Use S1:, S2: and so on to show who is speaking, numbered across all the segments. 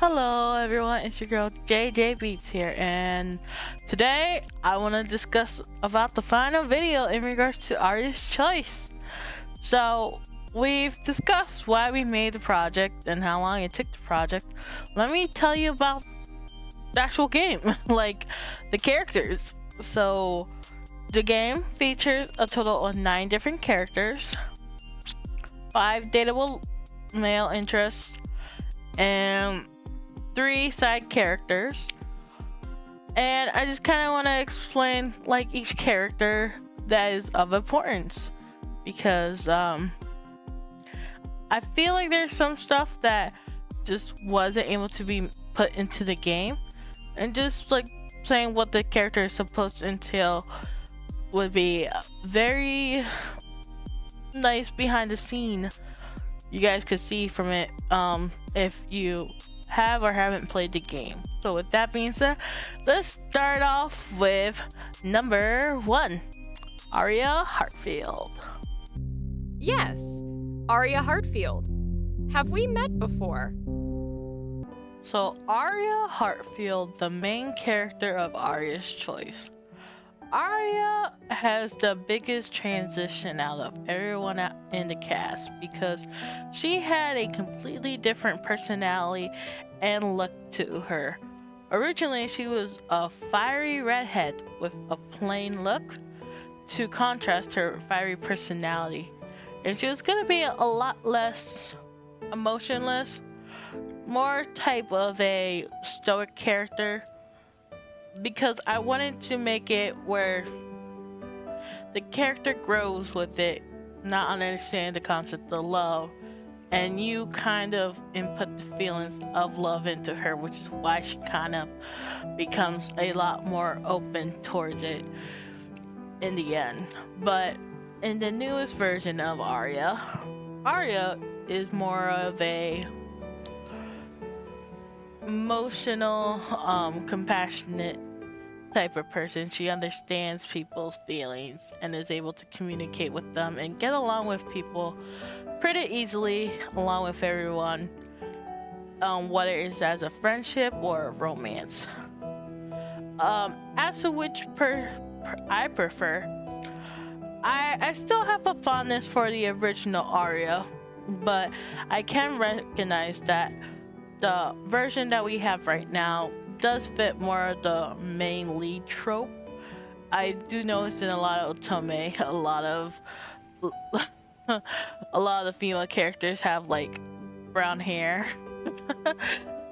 S1: Hello everyone, it's your girl JJBEATS here, and today I want to discuss about the final video in regards to Aria's choice. So we've discussed why we made the project and how long it took the project. Let me tell you about the actual game, like the characters. So the game features a total of 9 different characters, 5 dateable male interests, and 3 side characters. And I just kind of want to explain like each character that is of importance, because I feel like there's some stuff that just wasn't able to be put into the game, and just like saying what the character is supposed to entail would be very nice behind the scene you guys could see from it if you have or haven't played the game. So with that being said, let's start off with number 1, Aria Hartfield.
S2: Yes, Aria Hartfield. Have we met before?
S1: So Aria Hartfield, the main character of Aria's choice. Aria has the biggest transition out of everyone in the cast, because she had a completely different personality and look to her. Originally, she was a fiery redhead with a plain look to contrast her fiery personality, and she was gonna be a lot less emotionless, more type of a stoic character, because I wanted to make it where the character grows with it, not understanding the concept of love, and you kind of input the feelings of love into her, which is why she kind of becomes a lot more open towards it in the end. But in the newest version of Aria, Aria is more of a emotional, compassionate type of person. She understands people's feelings and is able to communicate with them and get along with people pretty easily, along with everyone, whether it's as a friendship or a romance. As to which I prefer, I still have a fondness for the original Aria, but I can recognize that the version that we have right now does fit more of the main lead trope. I do notice in a lot of otome, a lot of the female characters have like brown hair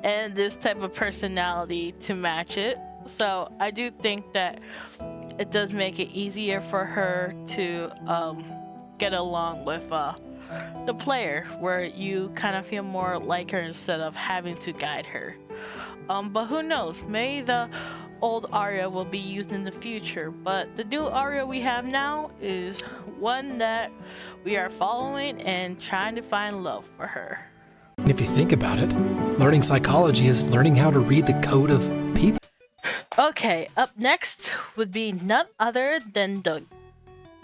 S1: and this type of personality to match it. So I do think that it does make it easier for her to get along with the player, where you kind of feel more like her instead of having to guide her. But who knows, maybe the old Aria will be used in the future, but the new Aria we have now is one that we are following and trying to find love for her.
S3: If you think about it, learning psychology is learning how to read the code of people.
S1: Okay, up next would be none other than the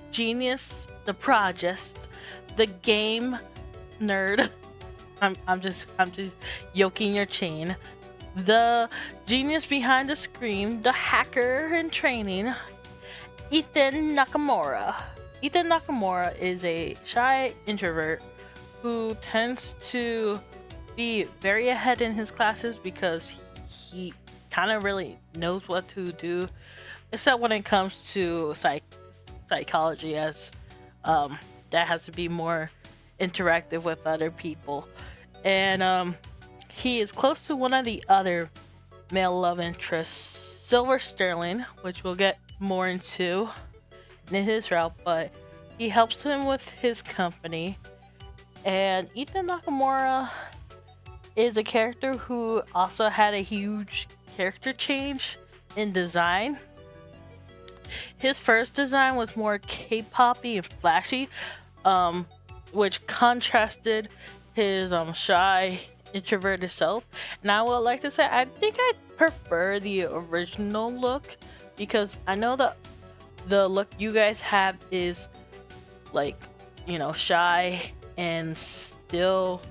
S1: genius, the project, the game nerd. I'm just yoking your chain. The genius behind the scream, the hacker in training, Ethan Nakamura. Ethan Nakamura is a shy introvert who tends to be very ahead in his classes because he kind of really knows what to do, except when it comes to psychology, as that has to be more interactive with other people. And he is close to one of the other male love interests, Silver Sterling, which we'll get more into in his route, but he helps him with his company. And Ethan Nakamura is a character who also had a huge character change in design. His first design was more K-poppy and flashy, which contrasted his shy introverted self. And I would like to say I think I prefer the original look, because I know that the look you guys have is like, you know, shy and still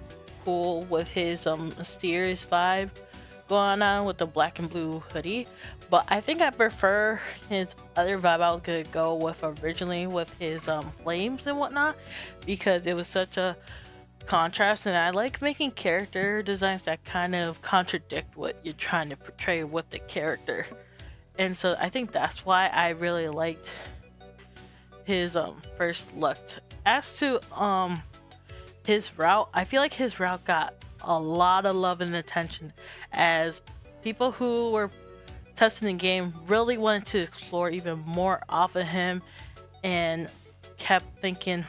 S1: cool with his mysterious vibe going on with the black and blue hoodie, but I think I prefer his other vibe I was gonna go with originally with his flames and whatnot, because it was such a contrast, and I like making character designs that kind of contradict what you're trying to portray with the character. And so I think that's why I really liked his first look. As to his route, I feel like his route got a lot of love and attention, as people who were testing the game really wanted to explore even more off of him and kept thinking,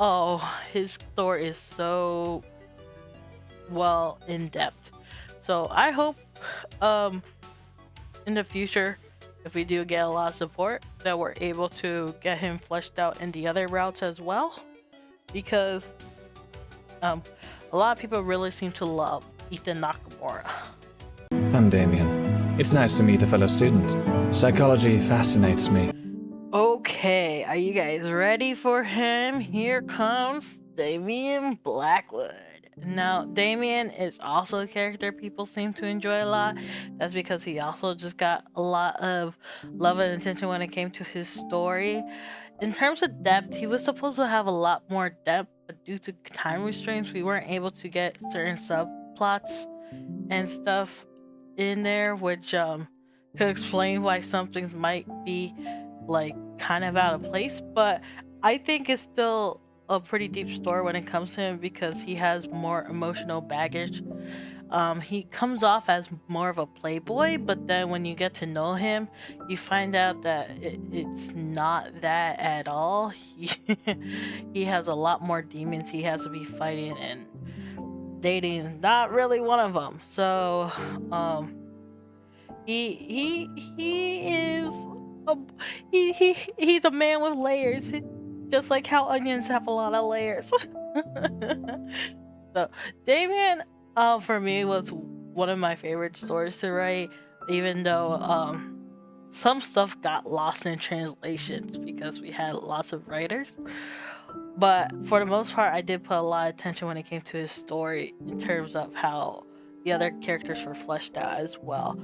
S1: oh, his story is so well in depth. So I hope in the future, if we do get a lot of support, that we're able to get him fleshed out in the other routes as well, because a lot of people really seem to love Ethan Nakamura.
S4: I'm Damien. It's nice to meet a fellow student. Psychology fascinates me.
S1: Okay, are you guys ready for him? Here comes Damien Blackwood. Now, Damien is also a character people seem to enjoy a lot. That's because he also just got a lot of love and attention when it came to his story. In terms of depth, he was supposed to have a lot more depth, but due to time restraints, we weren't able to get certain subplots and stuff in there, which could explain why some things might be like kind of out of place. But I think it's still a pretty deep story when it comes to him, because he has more emotional baggage. He comes off as more of a playboy, but then when you get to know him, you find out that it's not that at all. He has a lot more demons he has to be fighting, and dating is not really one of them. So he is he's a man with layers, just like how onions have a lot of layers. So Damien, for me, was one of my favorite stories to write, even though some stuff got lost in translations because we had lots of writers. But for the most part, I did put a lot of attention when it came to his story in terms of how the other characters were fleshed out as well.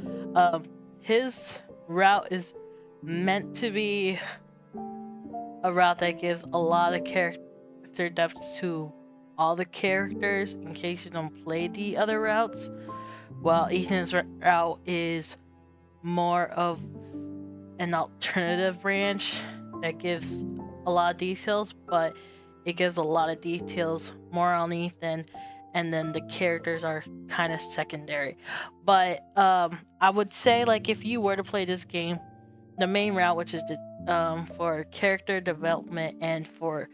S1: His route is meant to be a route that gives a lot of character depth to all the characters in case you don't play the other routes, while Ethan's route is more of an alternative branch that gives a lot of details, but it gives a lot of details more on Ethan, and then the characters are kind of secondary. But I would say, like, if you were to play this game, the main route, which is the for character development and for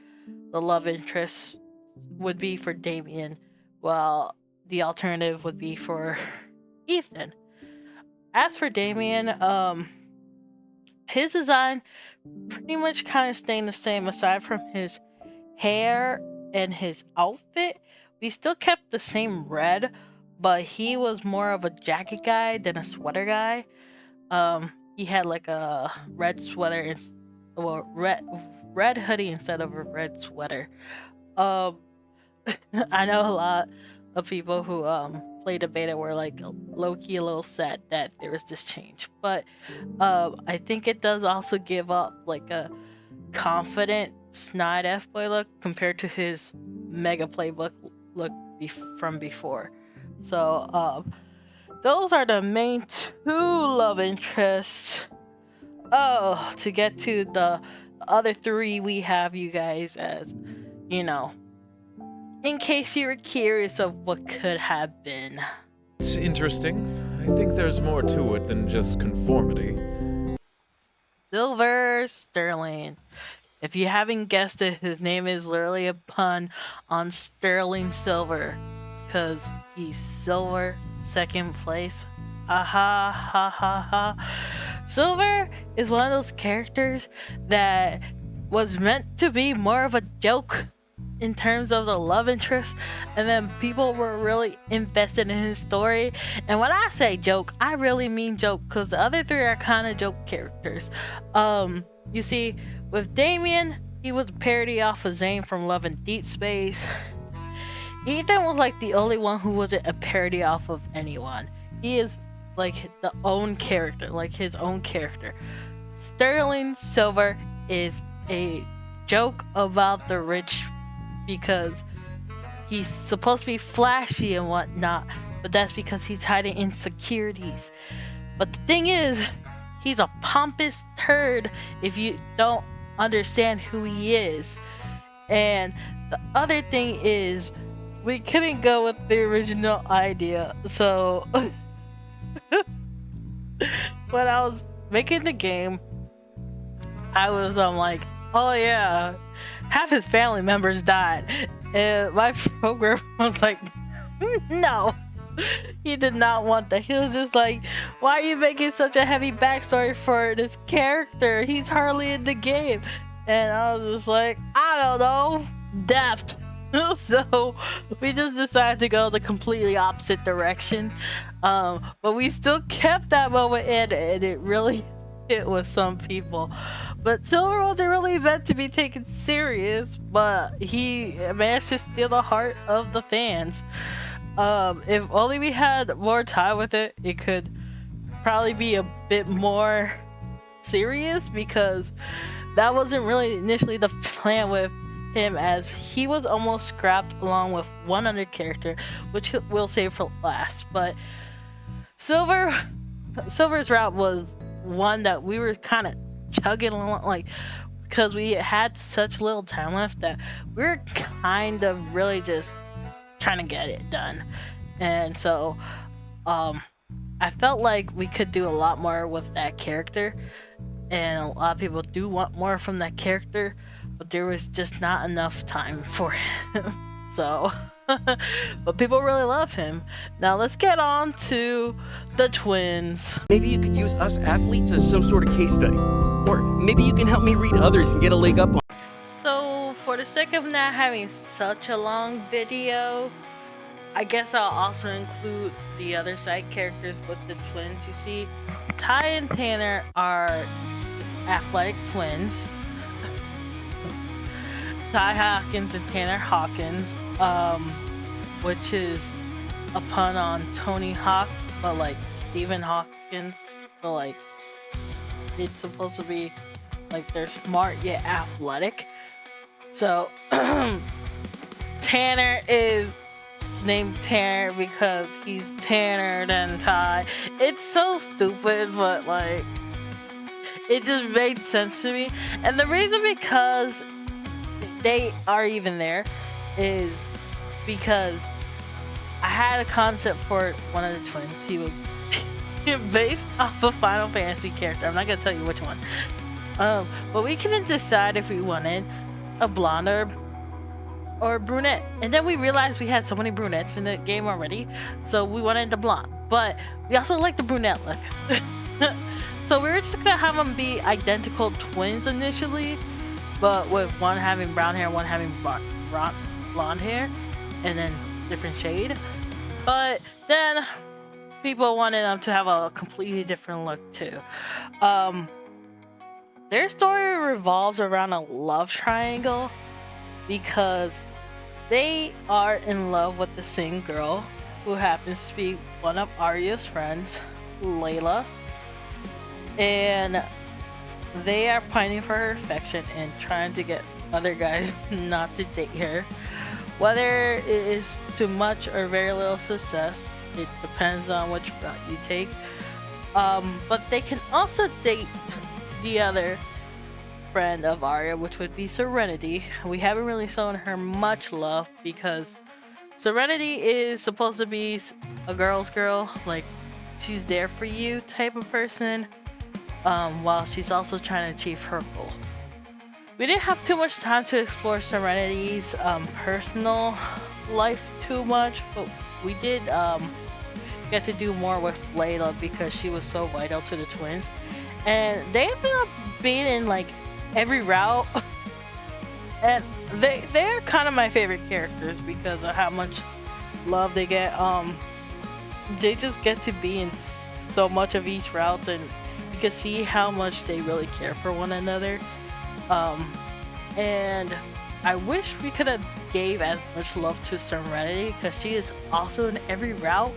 S1: the love interest, would be for Damien, while the alternative would be for Ethan. As for Damien, his design pretty much kind of staying the same aside from his hair and his outfit. We still kept the same red, but he was more of a jacket guy than a sweater guy. He had like a red sweater and red hoodie instead of a red sweater. I know a lot of people who played the beta were like low-key a little sad that there was this change, but I think it does also give up like a confident snide F-boy look compared to his mega playbook look from before. So those are the main two love interests. Oh, to get to the other three, we have you guys as, you know, in case you were curious of what could have been.
S5: It's interesting. I think there's more to it than just conformity.
S1: Silver Sterling. If you haven't guessed it, his name is literally a pun on Sterling Silver, because he's silver, second place. Aha, ha ha ha. Silver is one of those characters that was meant to be more of a joke in terms of the love interest, and then people were really invested in his story. And when I say joke, I really mean joke, because the other three are kind of joke characters. You see, with Damien, he was a parody off of Zane from Love and Deep Space. Ethan was like the only one who wasn't a parody off of anyone. He is like the own character, like his own character. Sterling Silver is a joke about the rich because he's supposed to be flashy and whatnot, but that's because he's hiding insecurities. But the thing is, he's a pompous turd if you don't understand who he is. And the other thing is, we couldn't go with the original idea, so when I was making the game, I was like, oh yeah, half his family members died, and my programmer was like, no, he did not want that. He was just like, why are you making such a heavy backstory for this character? He's hardly in the game. And I was just like, I don't know, depth. So we just decided to go the completely opposite direction, but we still kept that moment in, and it really hit with some people. But Silver wasn't really meant to be taken serious, but he managed to steal the heart of the fans. If only we had more time with it, it could probably be a bit more serious, because that wasn't really initially the plan with him, as he was almost scrapped along with one other character, which we'll save for last. But Silver's route was one that we were kind of chugging along, like, because we had such little time left that we were kind of really just trying to get it done. And so I felt like we could do a lot more with that character, and a lot of people do want more from that character, but there was just not enough time for him. So but people really love him. Now let's get on to the twins.
S6: Maybe you could use us athletes as some sort of case study. Or maybe you can help me read others and get a leg up on.
S1: So for the sake of not having such a long video, I guess I'll also include the other side characters with the twins. You see, Ty and Tanner are athletic twins. Ty Hawkins and Tanner Hawkins, which is a pun on Tony Hawk, but like Stephen Hawkins. So like, it's supposed to be like they're smart yet athletic. So Tanner is named Tanner because he's tanner than Ty. It's so stupid, but like, it just made sense to me. And the reason because they are even there is because I had a concept for one of the twins. He was based off a Final Fantasy character. I'm not gonna tell you which one. But we couldn't decide if we wanted a blonde or brunette. And then we realized we had so many brunettes in the game already, so we wanted the blonde. But we also like the brunette look. So we were just gonna have them be identical twins initially, but with one having brown hair, one having blonde hair, and then different shade. But then people wanted them to have a completely different look too. Their story revolves around a love triangle because they are in love with the same girl who happens to be one of Aria's friends, Layla, and they are pining for her affection and trying to get other guys not to date her. Whether it is too much or very little success, it depends on which route you take. But they can also date the other friend of Aria, which would be Serenity. We haven't really shown her much love because Serenity is supposed to be a girl's girl, like she's there for you type of person, while she's also trying to achieve her goal. We didn't have too much time to explore Serenity's personal life too much, but we did get to do more with Layla because she was so vital to the twins, and they ended up being in like every route. And they're kind of my favorite characters because of how much love they get. They just get to be in so much of each route, and you can see how much they really care for one another. And I wish we could have gave as much love to Serenity because she is also in every route.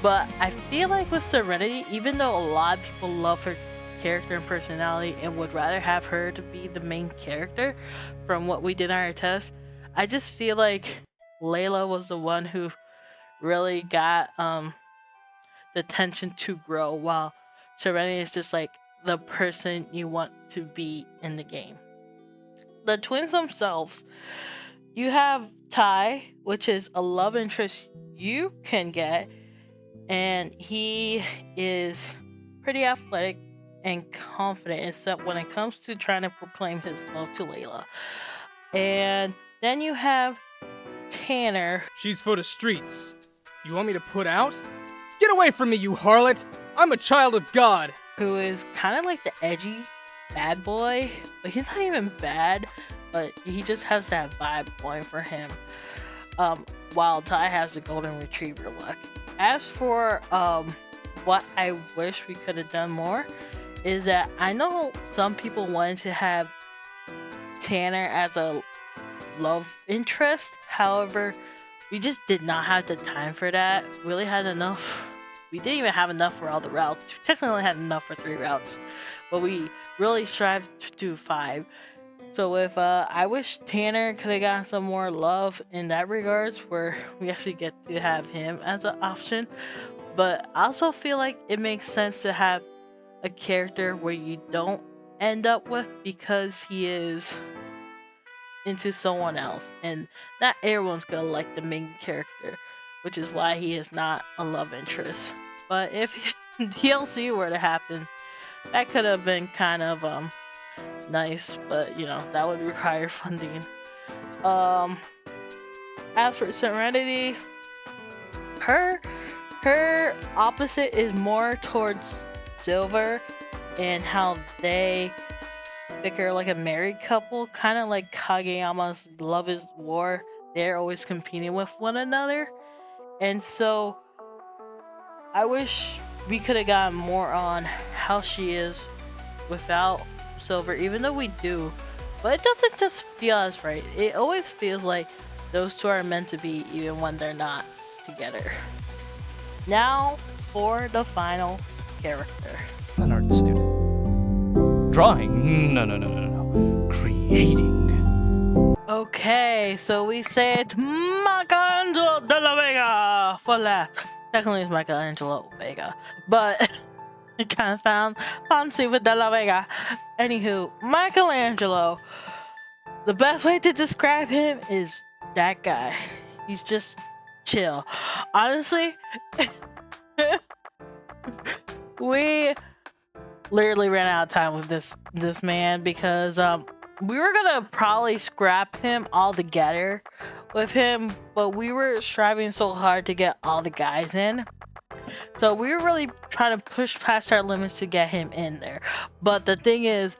S1: But I feel like with Serenity, even though a lot of people love her character and personality and would rather have her to be the main character from what we did on our test, I just feel like Layla was the one who really got the tension to grow, while Serenity is just like the person you want to be in the game. The twins themselves, you have Ty, which is a love interest you can get, and he is pretty athletic and confident, except when it comes to trying to proclaim his love to Layla. And then you have Tanner.
S7: She's for the streets. You want me to put out? Get away from me, you harlot! I'm a child of God!
S1: Who is kind of like the edgy bad boy, but he's not even bad, but he just has that vibe going for him. While Ty has the golden retriever look. As for what I wish we could have done more, is that I know some people wanted to have Tanner as a love interest. However, we just did not have the time for that. We really had enough. We didn't even have enough for all the routes. We technically only had enough for 3 routes, but we really strived to do 5. So if I wish Tanner could have gotten some more love in that regards, where we actually get to have him as an option. But I also feel like it makes sense to have a character where you don't end up with because he is into someone else, and not everyone's gonna like the main character, which is why he is not a love interest. But if DLC were to happen, that could have been kind of nice, but you know, that would require funding. As for Serenity, her opposite is more towards Silver, and how they bicker like a married couple, kind of like Kageyama's Love is War. They're always competing with one another, and so I wish we could have gotten more on how she is without Silver, even though we do, but it doesn't just feel as right. It always feels like those two are meant to be even when they're not together. Now for the final character.
S7: An art student. Drawing? No. Creating.
S1: Okay, so we said Michelangelo de la Vega for that. Technically it's Michelangelo Vega, but it kind of sounds fancy with de la Vega. Anywho, Michelangelo, the best way to describe him is that guy. He's just chill. Honestly, we literally ran out of time with this man because we were gonna probably scrap him altogether with him, but we were striving so hard to get all the guys in, so we were really trying to push past our limits to get him in there. But the thing is,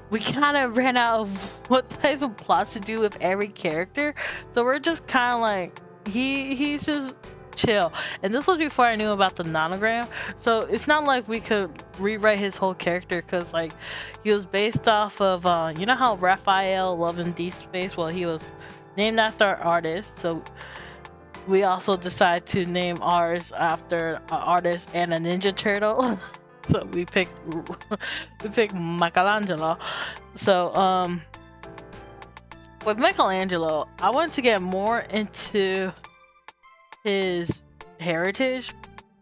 S1: we kind of ran out of what type of plots to do with every character, so we're just kind of like, he's just chill. And this was before I knew about the nonogram, so it's not like we could rewrite his whole character, because like he was based off of you know how Raphael Love in Deep Space, well, he was named after an artist, so we also decided to name ours after an artist and a Ninja Turtle. So we picked Michelangelo. So with Michelangelo, I wanted to get more into his heritage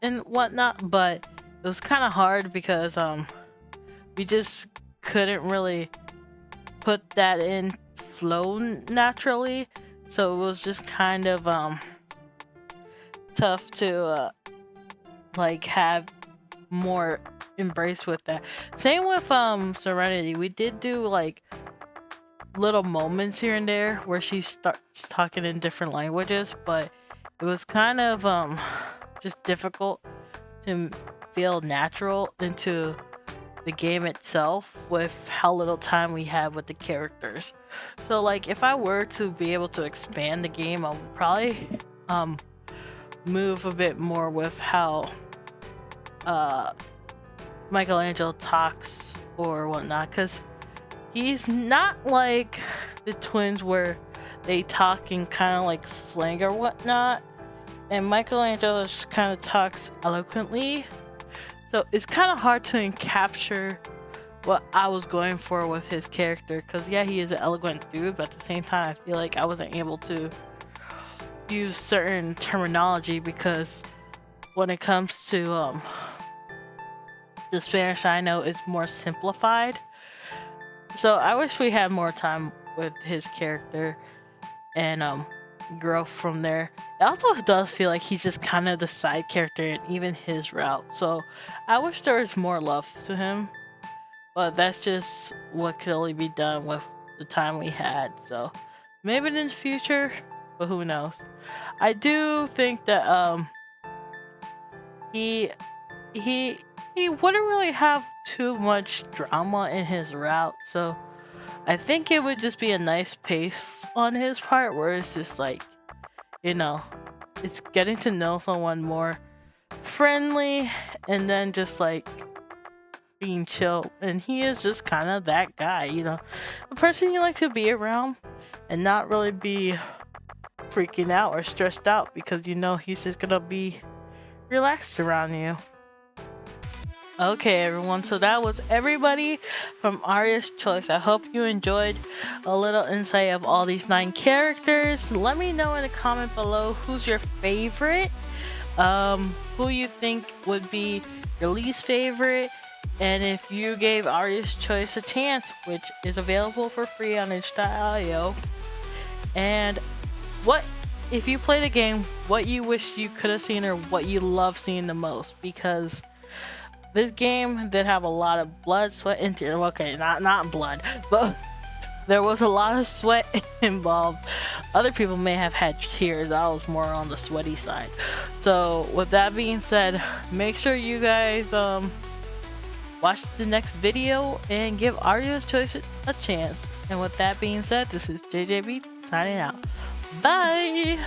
S1: and whatnot, but it was kind of hard because we just couldn't really put that in flow naturally, so it was just kind of tough to like have more embrace with that. Same with Serenity. We did do like little moments here and there where she starts talking in different languages, but it was kind of just difficult to feel natural into the game itself with how little time we had with the characters. So like if I were to be able to expand the game, I would probably move a bit more with how Michelangelo talks or whatnot, because he's not like the twins where they talk in kind of like slang or whatnot, and Michelangelo just kind of talks eloquently, so it's kind of hard to capture what I was going for with his character, because yeah, he is an eloquent dude, but at the same time I feel like I wasn't able to use certain terminology, because when it comes to the Spanish I know is more simplified. So I wish we had more time with his character and grow from there. It also does feel like he's just kind of the side character in even his route, so I wish there was more love to him, but that's just what could only be done with the time we had. So maybe in the future, but who knows. I do think that he wouldn't really have too much drama in his route, so I think it would just be a nice pace on his part where it's just like, you know, it's getting to know someone more friendly and then just like being chill, and he is just kind of that guy, you know, a person you like to be around and not really be freaking out or stressed out, because you know he's just gonna be relaxed around you. Okay everyone, so that was everybody from Aria's Choice. I hope you enjoyed a little insight of all these 9 characters. Let me know in the comment below who's your favorite, who you think would be your least favorite, and if you gave Aria's Choice a chance, which is available for free on itch.io, and what if you play the game, what you wish you could have seen or what you love seeing the most, because this game did have a lot of blood, sweat, and tears. Okay, not blood, but there was a lot of sweat involved. Other people may have had tears. I was more on the sweaty side. So with that being said, make sure you guys watch the next video and give Aria's Choice a chance. And with that being said, this is JJBEATS signing out. Bye!